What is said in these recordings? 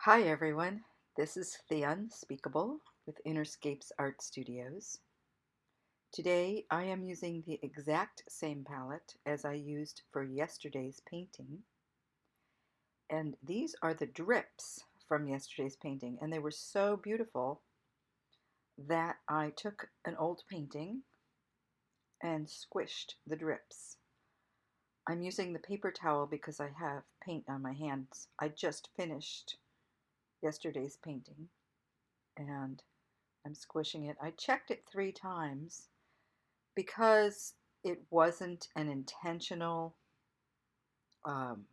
Hi everyone, this is The Unspeakable with Innerscapes Art Studios. Today I am using the exact same palette as I used for yesterday's painting, and these are the drips from yesterday's painting, and they were so beautiful that I took an old painting and squished the drips. I'm using the paper towel because I have paint on my hands. I just finished yesterday's painting and I'm squishing it. I checked it 3 times because it wasn't an intentional um,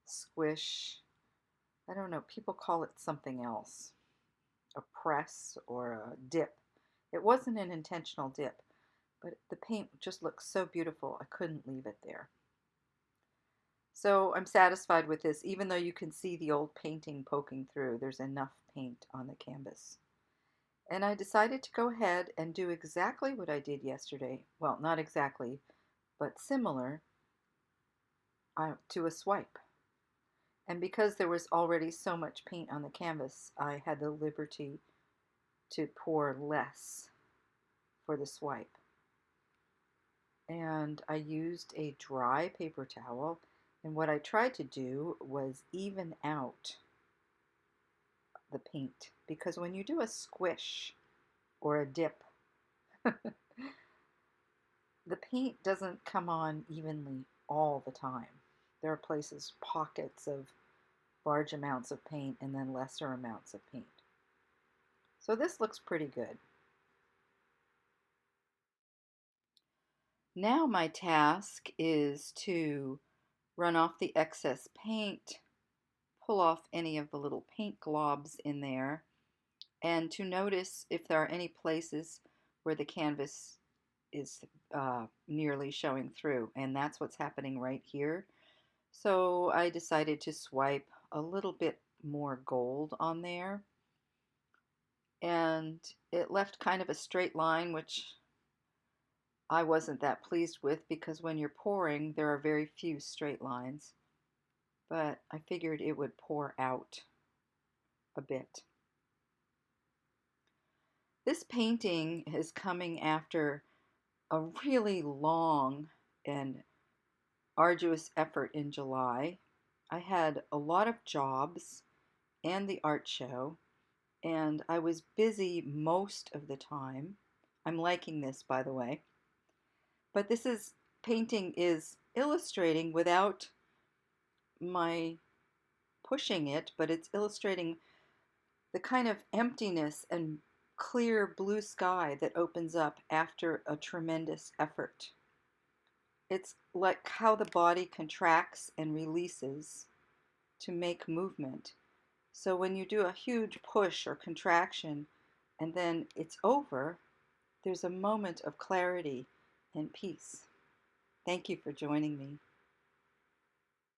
squish. I don't know, people call it something else, a press or a dip. It wasn't an intentional dip, but the paint just looks so beautiful, I couldn't leave it there. So I'm satisfied with this, even though you can see the old painting poking through. There's enough paint on the canvas. And I decided to go ahead and do exactly what I did yesterday. Well, not exactly, but similar to a swipe. And because there was already so much paint on the canvas, I had the liberty to pour less for the swipe. And I used a dry paper towel, and what I tried to do was even out the paint, because when you do a squish or a dip, the paint doesn't come on evenly all the time. There are places, pockets of large amounts of paint and then lesser amounts of paint. So this looks pretty good. Now my task is to run off the excess paint, pull off any of the little paint globs in there, and to notice if there are any places where the canvas is nearly showing through, and that's what's happening right here. So I decided to swipe a little bit more gold on there, and it left kind of a straight line, which I wasn't that pleased with because when you're pouring, there are very few straight lines, but I figured it would pour out a bit. This painting is coming after a really long and arduous effort in July. I had a lot of jobs and the art show, and I was busy most of the time. I'm liking this, by the way. But painting is illustrating without my pushing it, but it's illustrating the kind of emptiness and clear blue sky that opens up after a tremendous effort. It's like how the body contracts and releases to make movement. So when you do a huge push or contraction and then it's over, there's a moment of clarity and peace. Thank you for joining me.